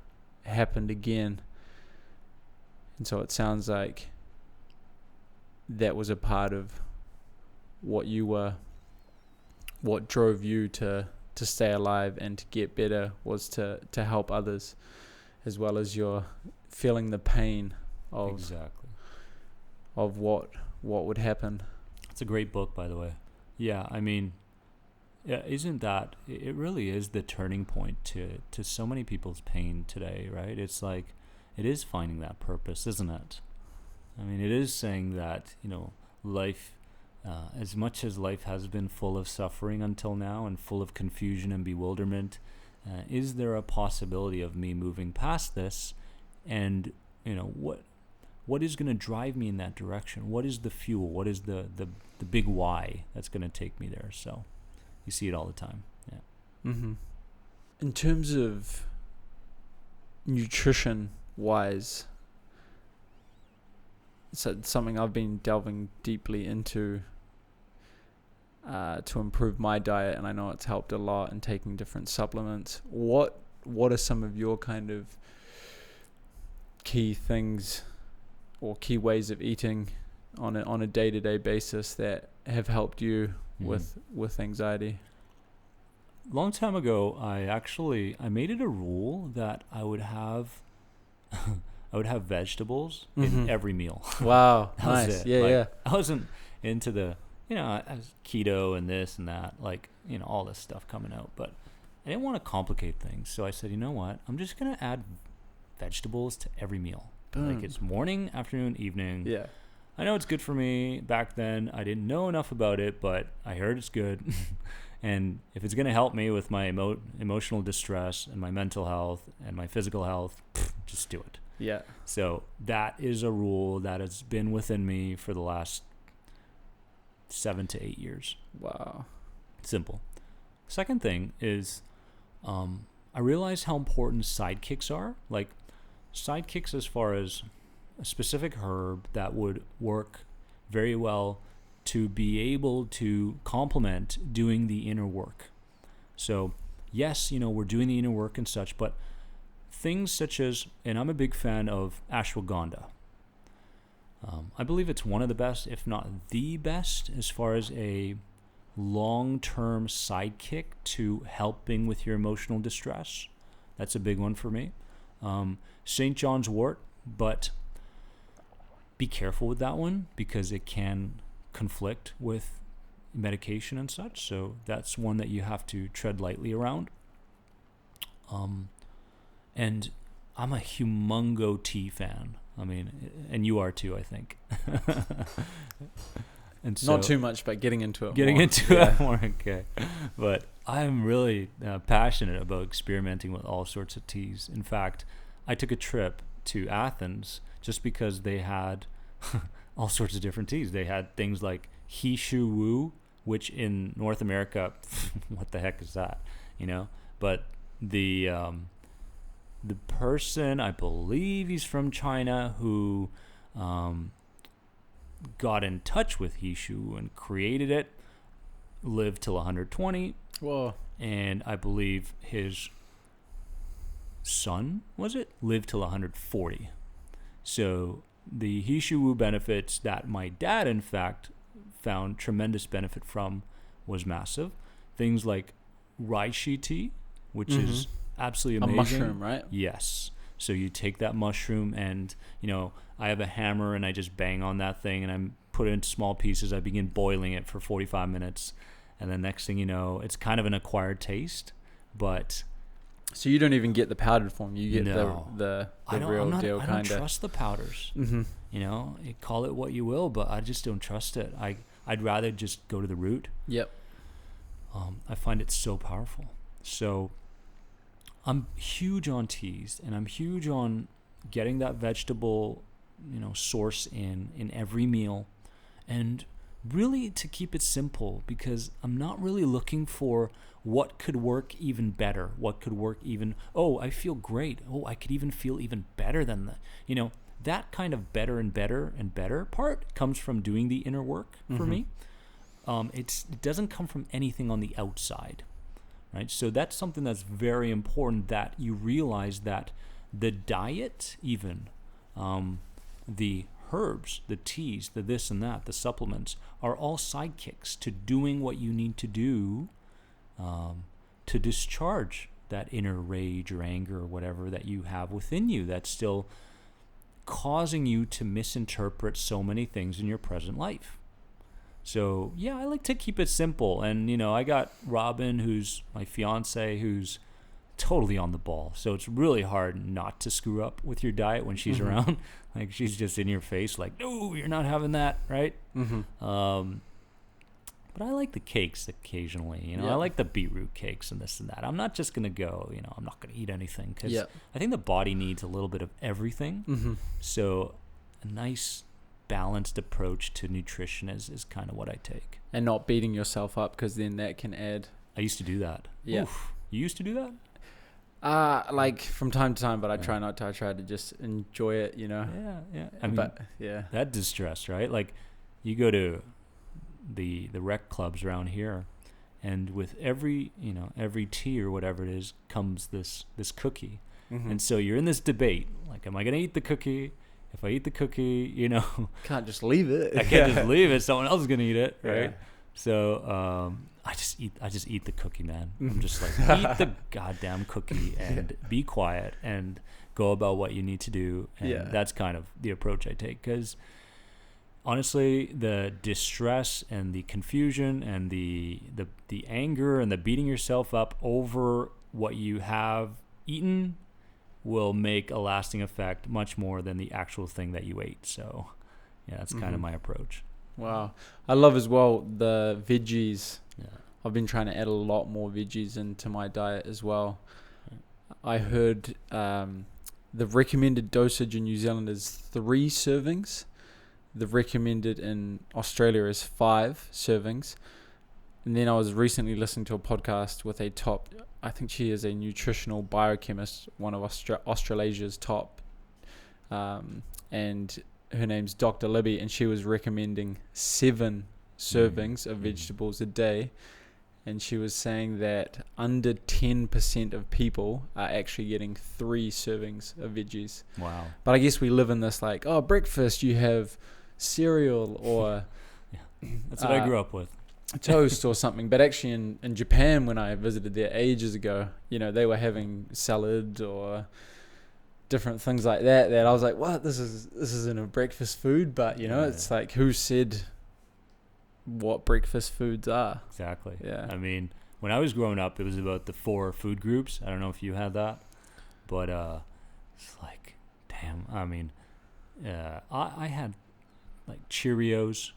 happened again. And so it sounds like that was a part of what drove you to stay alive and to get better, was to help others, as well as you're feeling the pain of what would happen. It's a great book, by the way. Yeah, isn't that, it really is the turning point to so many people's pain today, right? It's like, it is finding that purpose, isn't it? It is saying that, life, as much as life has been full of suffering until now and full of confusion and bewilderment, is there a possibility of me moving past this? And, what is going to drive me in that direction? What is the fuel? What is the big why that's going to take me there? So you see it all the time. Yeah. Mm-hmm. In terms of nutrition-wise, so something I've been delving deeply into to improve my diet, and I know it's helped a lot in taking different supplements. What are some of your kind of key things or key ways of eating on a day-to-day basis that have helped you with anxiety? Long time ago, I made it a rule that I would have vegetables in every meal. Wow, That was nice. it. Yeah. I wasn't into the, I was keto and this and that, all this stuff coming out, but I didn't want to complicate things. So I said, you know what? I'm just going to add vegetables to every meal. Boom. It's morning, afternoon, evening. Yeah. I know it's good for me. Back then, I didn't know enough about it, but I heard it's good. And if it's going to help me with my emotional distress and my mental health and my physical health, just do it. Yeah. So that is a rule that has been within me for the last 7 to 8 years. Wow. Simple. Second thing is, I realized how important sidekicks are. Like sidekicks as far as a specific herb that would work very well to be able to complement doing the inner work. So yes, we're doing the inner work and such, but things such as, and I'm a big fan of ashwagandha. I believe it's one of the best, if not the best, as far as a long-term sidekick to helping with your emotional distress. That's a big one for me. St. John's wort, but be careful with that one because it can conflict with medication and such. So that's one that you have to tread lightly around. And I'm a Humongo tea fan. And you are too, I think. And so, not too much, but getting into it it more, okay. But I'm really passionate about experimenting with all sorts of teas. In fact, I took a trip to Athens just because they had all sorts of different teas. They had things like Hishu Wu, which in North America, what the heck is that? But the person, I believe he's from China, who got in touch with Hishu and created it, lived till 120. Whoa. And I believe his son, lived till 140. So the Hishu Wu benefits that my dad, in fact, found tremendous benefit from was massive. Things like reishi tea, which is absolutely amazing. A mushroom, right? Yes. So you take that mushroom and, I have a hammer and I just bang on that thing and I put it into small pieces. I begin boiling it for 45 minutes. And then next thing you know, it's kind of an acquired taste, but... So you don't even get the powdered form. You get the real deal kind of. I don't trust the powders. Mm-hmm. You call it what you will, but I just don't trust it. I'd rather just go to the root. Yep. I find it so powerful. So I'm huge on teas, and I'm huge on getting that vegetable, source in every meal, and really to keep it simple, because I'm not really looking for what could work even better, what could work even, I feel great, I could even feel even better than that. That kind of better and better and better part comes from doing the inner work for me. It doesn't come from anything on the outside, right? So that's something that's very important, that you realize that the diet, even the herbs, the teas, the this and that, the supplements, are all sidekicks to doing what you need to do to discharge that inner rage or anger or whatever that you have within you that's still causing you to misinterpret so many things in your present life. So yeah, I like to keep it simple. And I got Robin, who's my fiance, who's totally on the ball. So it's really hard not to screw up with your diet when she's around. Like, she's just in your face like, no, you're not having that, right? But I like the cakes occasionally. I like the beetroot cakes and this and that. I'm not just going to go, I'm not going to eat anything, because I think the body needs a little bit of everything. So a nice balanced approach to nutrition is kind of what I take. And not beating yourself up, because then that can add... I used to do that. Yeah. Oof. You used to do that? Like from time to time, but I try not to. I try to just enjoy it, Yeah. I mean, but yeah, that distress, right? Like, you go to the rec clubs around here, and with every tea or whatever it is comes this cookie, and so you're in this debate. Like, am I gonna eat the cookie? If I eat the cookie, can't just leave it. I can't just leave it. Someone else is gonna eat it, right? Yeah. So I just eat the cookie, man. I'm just like, eat the goddamn cookie and be quiet and go about what you need to do. And that's kind of the approach I take, because honestly, the distress and the confusion and the anger and the beating yourself up over what you have eaten will make a lasting effect much more than the actual thing that you ate. So yeah, that's kind of my approach. Wow. I love as well the veggies. Yeah. I've been trying to add a lot more veggies into my diet as well. I heard the recommended dosage in New Zealand is 3 servings. The recommended in Australia is 5 servings. And then I was recently listening to a podcast with I think she is a nutritional biochemist, one of Australasia's top, and her name's Dr. Libby, and she was recommending 7 servings of vegetables a day. And she was saying that under 10% of people are actually getting 3 servings of veggies. Wow. But I guess we live in this breakfast you have cereal or that's what I grew up with. Toast or something. But actually in Japan, when I visited there ages ago, they were having salad or different things like that I was like, what, this isn't a breakfast food, but it's like, who said what breakfast foods are? Exactly. Yeah. I mean, when I was growing up, it was about the 4 food groups. I don't know if you had that, but it's like, damn. I mean, I had like Cheerios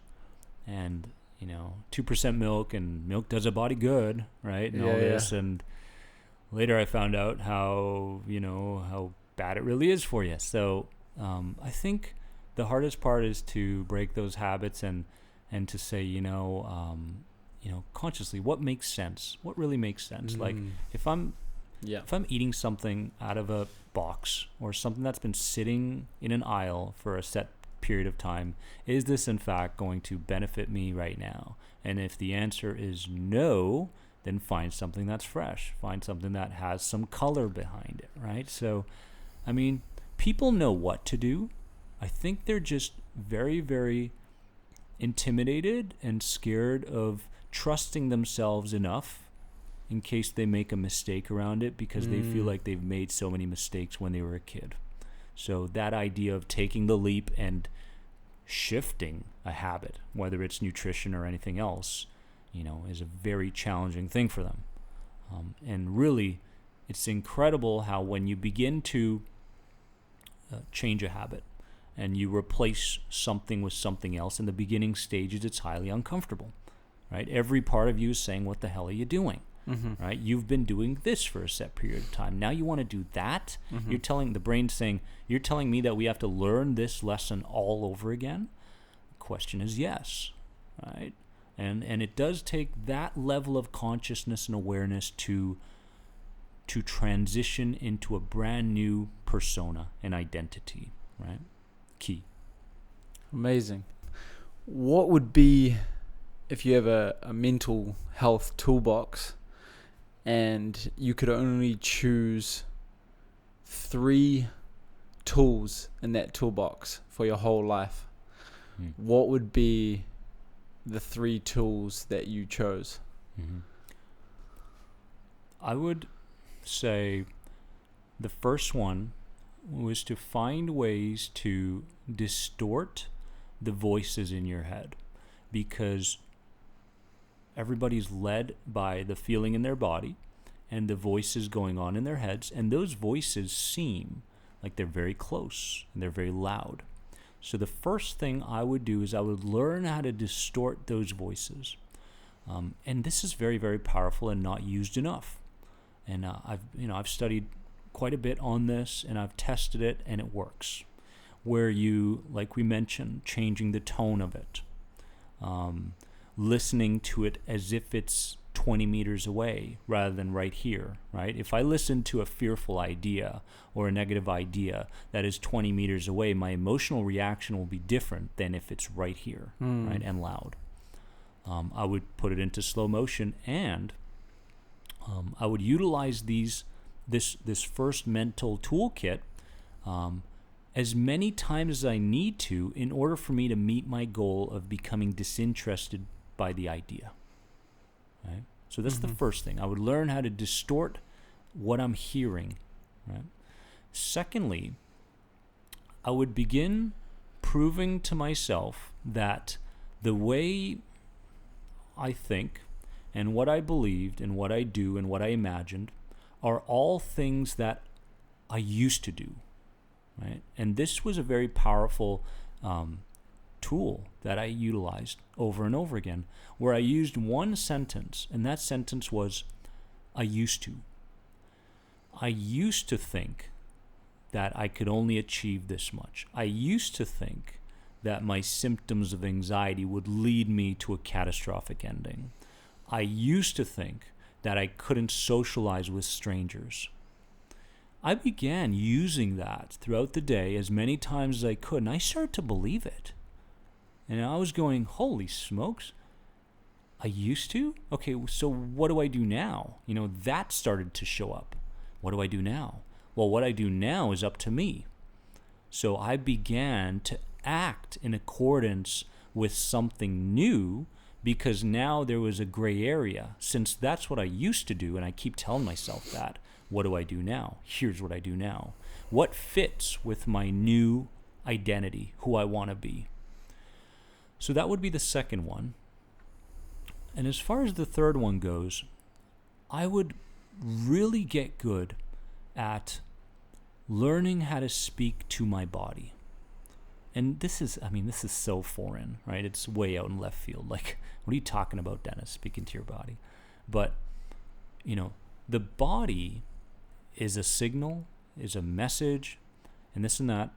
and 2% milk, and milk does a body good, right? And all this, and later I found out how bad it really is for you. So I think the hardest part is to break those habits and to say, consciously, what makes sense? What really makes sense? Like if I'm eating something out of a box or something that's been sitting in an aisle for a set period of time, is this in fact going to benefit me right now? And if the answer is no, then find something that's fresh. Find something that has some color behind it, right? So, I mean, people know what to do. I think they're just very, very intimidated and scared of trusting themselves enough in case they make a mistake around it, because they feel like they've made so many mistakes when they were a kid. So that idea of taking the leap and shifting a habit, whether it's nutrition or anything else, is a very challenging thing for them. And really, it's incredible how when you begin to change a habit and you replace something with something else, in the beginning stages, it's highly uncomfortable, right? Every part of you is saying, what the hell are you doing? Right? You've been doing this for a set period of time. Now you want to do that? You're telling the brain, saying, you're telling me that we have to learn this lesson all over again? The question is yes, right? And it does take that level of consciousness and awareness to transition into a brand new persona and identity, right? Key. Amazing. What would be, if you have a mental health toolbox and you could only choose 3 tools in that toolbox for your whole life, what would be the 3 tools that you chose? I would say the first one was to find ways to distort the voices in your head, because everybody's led by the feeling in their body and the voices going on in their heads, and those voices seem like they're very close and they're very loud. So the first thing I would do is I would learn how to distort those voices. And this is very, very powerful and not used enough. And I've studied quite a bit on this, and I've tested it, and it works. Where you, like we mentioned, changing the tone of it, listening to it as if it's 20 meters away rather than right here, right? If I listen to a fearful idea or a negative idea that is 20 meters away, my emotional reaction will be different than if it's right here, right, and loud. I would put it into slow motion, and I would utilize this first mental toolkit as many times as I need to in order for me to meet my goal of becoming disinterested by the idea. Right? So that's the first thing. I would learn how to distort what I'm hearing. Right? Secondly, I would begin proving to myself that the way I think and what I believed and what I do and what I imagined are all things that I used to do. Right? And this was a very powerful tool that I utilized over and over again, where I used one sentence, and that sentence was, I used to. I used to think that I could only achieve this much. I used to think that my symptoms of anxiety would lead me to a catastrophic ending. I used to think that I couldn't socialize with strangers. I began using that throughout the day as many times as I could, and I started to believe it. And I was going, holy smokes, I used to? Okay, so what do I do now? That started to show up. What do I do now? Well, what I do now is up to me. So I began to act in accordance with something new, because now there was a gray area. Since that's what I used to do, and I keep telling myself that, what do I do now? Here's what I do now. What fits with my new identity, who I want to be? So that would be the second one. And as far as the third one goes, I would really get good at learning how to speak to my body. And this is so foreign, right? It's way out in left field. Like, what are you talking about, Dennis, speaking to your body? But, the body is a signal, is a message and this and that.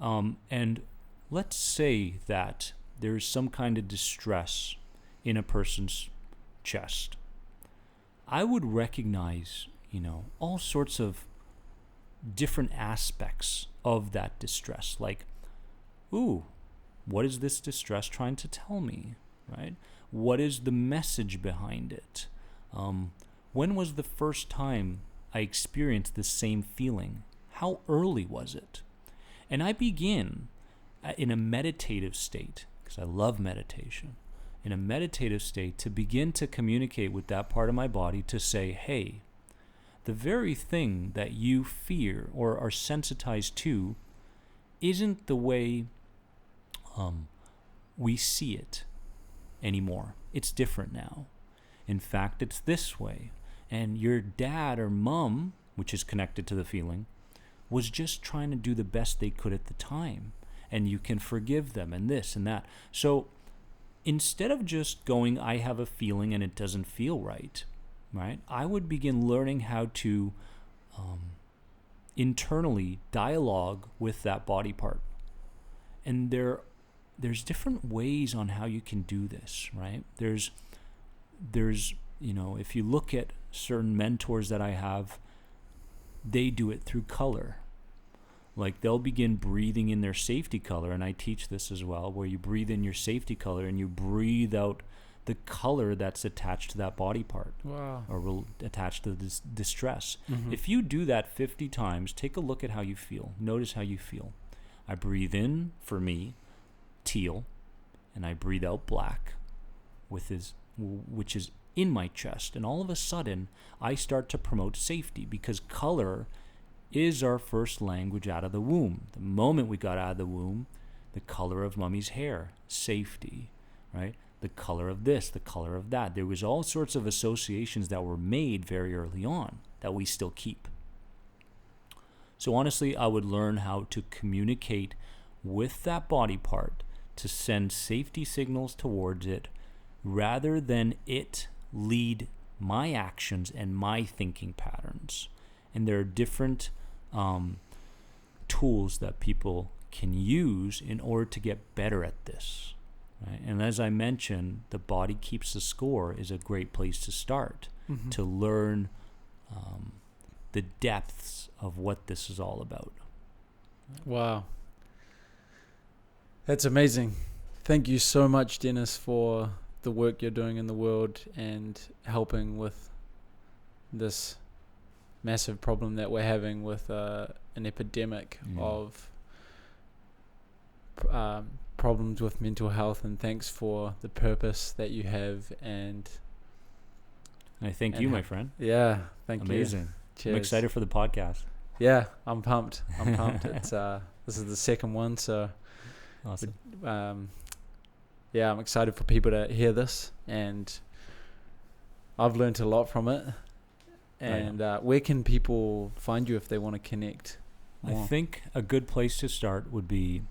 And let's say that there's some kind of distress in a person's chest. I would recognize, all sorts of different aspects of that distress. Like, ooh, what is this distress trying to tell me, right? What is the message behind it? When was the first time I experienced the same feeling? How early was it? And I begin in a meditative state, because I love meditation, in a meditative state to begin to communicate with that part of my body to say, hey, the very thing that you fear or are sensitized to isn't the way we see it anymore. It's different now. In fact, it's this way. And your dad or mom, which is connected to the feeling, was just trying to do the best they could at the time. And you can forgive them and this and that. So instead of just going, I have a feeling and it doesn't feel right, I would begin learning how to internally dialogue with that body part. And there's different ways on how you can do this, right? There's if you look at certain mentors that I have, they do it through color. Like they'll begin breathing in their safety color, and I teach this as well, where you breathe in your safety color and you breathe out the color that's attached to that body part. Wow. Or attached to this distress. Mm-hmm. If you do that 50 times, take a look at how you feel. Notice how you feel. I breathe in, for me, teal, and I breathe out black, which is in my chest. And all of a sudden, I start to promote safety, because color is our first language out of the womb. The moment we got out of the womb, the color of mommy's hair, safety, right? The color of this, the color of that. There was all sorts of associations that were made very early on that we still keep. So honestly, I would learn how to communicate with that body part to send safety signals towards it, rather than it lead my actions and my thinking patterns. And there are different tools that people can use in order to get better at this. Right? And as I mentioned, the body keeps the score is a great place to start, Mm-hmm. to learn the depths of what this is all about. Wow. That's amazing. Thank you so much, Dennis, for the work you're doing in the world and helping with this massive problem that we're having with an epidemic of problems with mental health. And thanks for the purpose that you have. And I thank you, my friend. Yeah, thank you. Amazing. Cheers. I'm excited for the podcast. Yeah, I'm pumped. It's this is the second one, so Awesome. yeah, I'm excited for people to hear this, and I've learned a lot from it. And where can people find you if they want to connect more? I think a good place to start would be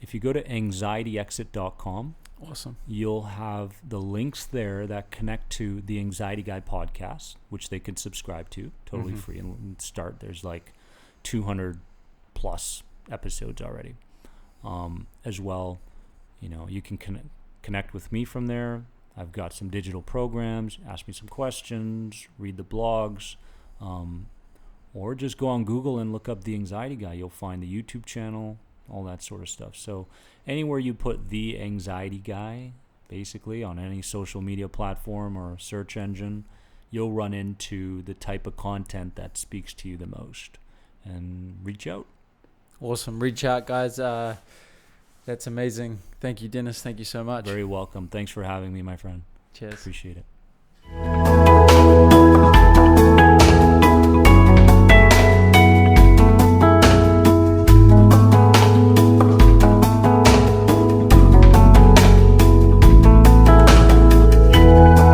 if you go to anxietyexit.com. Awesome. You'll have the links there that connect to the Anxiety Guy podcast, which they can subscribe to totally free and start. There's like 200 plus episodes already. As well, you can connect with me from there. I've got some digital programs, ask me some questions, read the blogs, or just go on Google and look up The Anxiety Guy. You'll find the YouTube channel, all that sort of stuff. So anywhere you put The Anxiety Guy, basically on any social media platform or search engine, you'll run into the type of content that speaks to you the most, and reach out. Awesome. Reach out, guys. That's amazing. Thank you, Dennis. Thank you so much. Very welcome. Thanks for having me, my friend. Cheers. Appreciate it.